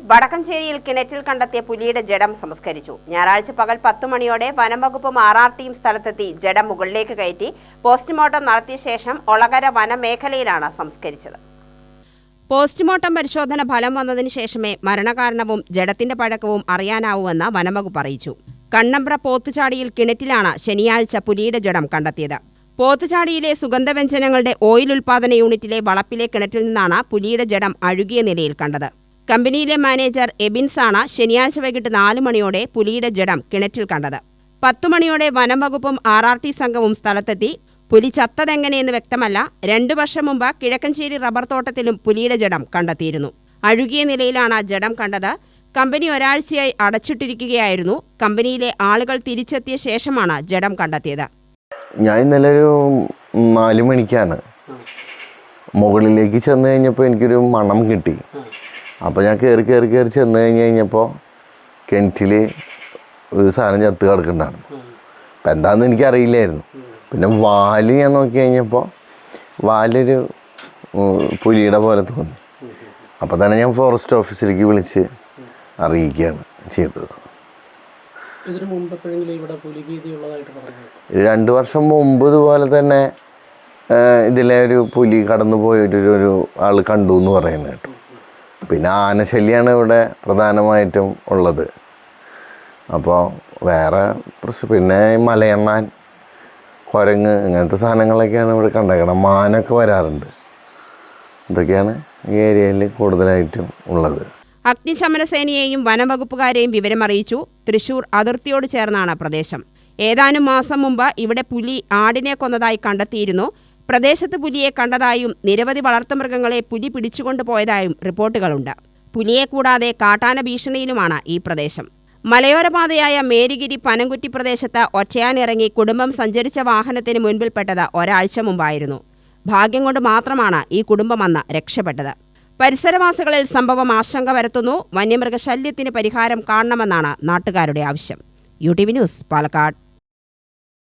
വടക്കഞ്ചേരിയിൽ കിണറ്റിൽ കണ്ടെത്തിയ പുലിയുടെ ജഡം സംസ്കരിച്ചു. ഞായറാഴ്ച പകൽ 10 മണിയോടെ വനംവകുപ്പും RRTയും സ്ഥലത്തെത്തി ജഡം മുകളിലേക്ക് കയറ്റി പോസ്റ്റ്മോർട്ടം നടത്തിയ ശേഷം ഒളകര വനമേഖലയിലാണ് സംസ്കരിച്ചത്. പോസ്റ്റ്മോർട്ടം പരിശോധന ഫലം വന്നതിന് ശേഷമേ മരണകാരണവും ജഡത്തിന്റെ പഴക്കവും അറിയാനാവൂവെന്ന് വനംവകുപ്പ് അറിയിച്ചു. കണ്ണമ്പ്ര പോത്തുചാടിയിൽ കിണറ്റിലാണ് ശനിയാഴ്ച പുലിയുടെ ജഡം കണ്ടെത്തിയത്. പോത്തുചാടിയിലെ സുഗന്ധവ്യഞ്ജനങ്ങളുടെ ഓയിൽ ഉൽപാദന യൂണിറ്റിലെ വളപ്പിലെ കിണറ്റിൽ നിന്നാണ് പുലിയുടെ ജഡം അഴുകിയ നിലയിൽ കണ്ടത്. കമ്പനിയിലെ മാനേജർ എബിൻസ് ആണ് ശനിയാഴ്ച വൈകിട്ട് 4 മണിയോടെ പുലിയുടെ ജഡം കിണറ്റിൽ കണ്ടത്. 10 മണിയോടെ വനംവകുപ്പും RRT സംഘവും സ്ഥലത്തെത്തി. പുലി ചത്തതെങ്ങനെയെന്ന് വ്യക്തമല്ല. 2 വർഷം മുമ്പ് കിഴക്കഞ്ചേരി റബ്ബർ തോട്ടത്തിലും പുലിയുടെ ജഡം കണ്ടെത്തിയിരുന്നു. അഴുകിയ നിലയിലാണ് ജഡം കണ്ടത്. കമ്പനി ഒരാഴ്ചയായി അടച്ചിട്ടിരിക്കുകയായിരുന്നു. കമ്പനിയിലെ ആളുകൾ തിരിച്ചെത്തിയ ശേഷമാണ് ജഡം കണ്ടെത്തിയത്. ഞാൻ ഇന്നലെ ഒരു 4 മണിക്കാണ് മുകളിലേക്ക് ചെന്ന് കഴിഞ്ഞപ്പോൾ എനിക്കൊരു മണം കിട്ടി. അപ്പോൾ ഞാൻ കയറി ചെന്ന് കഴിഞ്ഞപ്പോൾ കിണറ്റിൽ ഒരു സാധനം ചത്ത് കിടക്കുന്നുണ്ടായിരുന്നു. അപ്പം എന്താണെന്ന് എനിക്കറിയില്ലായിരുന്നു. പിന്നെ വാല് ഞാൻ നോക്കി കഴിഞ്ഞപ്പോൾ വാലൊരു പുലിയുടെ പോലെ തോന്നി. അപ്പോൾ തന്നെ ഞാൻ ഫോറസ്റ്റ് ഓഫീസിലേക്ക് വിളിച്ച് അറിയിക്കുകയാണ് ചെയ്തത്. 2 വർഷം മുമ്പ് ഇതുപോലെ തന്നെ ഇതിലെ ഒരു പുലി കടന്നു പോയിട്ടൊരു ആൾ കണ്ടു എന്ന് പറയുന്നത് കേട്ടു. പിന്നെ ആനശല്യമാണ് ഇവിടെ പ്രധാനമായിട്ടും ഉള്ളത്. അപ്പോൾ വേറെ പിന്നെ മലയണ്ണാൻ, കുരങ്ങ് ഇങ്ങനത്തെ സാധനങ്ങളൊക്കെയാണ് ഇവിടെ കണ്ടേക്കണം. മാനൊക്കെ വരാറുണ്ട്. ഇതൊക്കെയാണ് ഈ ഏരിയയിൽ കൂടുതലായിട്ടും ഉള്ളത്. അഗ്നിശമന സേനയെയും വനംവകുപ്പുകാരെയും വിവരമറിയിച്ചു. തൃശൂർ അതിർത്തിയോട് ചേർന്നാണ് പ്രദേശം. ഏതാനും മാസം മുമ്പ് ഇവിടെ പുലി ആടിനെ കൊന്നതായി കണ്ടെത്തിയിരുന്നു. പ്രദേശത്ത് പുലിയെ കണ്ടതായും നിരവധി വളർത്തുമൃഗങ്ങളെ പുലി പിടിച്ചുകൊണ്ടുപോയതായും റിപ്പോർട്ടുകളുണ്ട്. പുലിയെ കൂടാതെ കാട്ടാന ഭീഷണിയിലുമാണ് ഈ പ്രദേശം. മലയോരപാതയായ മേരിഗിരി പനംകുറ്റി പ്രദേശത്ത് ഒറ്റയാനിറങ്ങി കുടുംബം സഞ്ചരിച്ച വാഹനത്തിന് മുൻപിൽപ്പെട്ടത് ഒരാഴ്ച മുമ്പായിരുന്നു. ഭാഗ്യം കൊണ്ട് മാത്രമാണ് ഈ കുടുംബം അന്ന് രക്ഷപ്പെട്ടത്. പരിസരവാസികളിൽ സംഭവം ആശങ്ക വരുത്തുന്നു. വന്യമൃഗശല്യത്തിന് പരിഹാരം കാണണമെന്നാണ് നാട്ടുകാരുടെ ആവശ്യം. UTV news, Palakkad.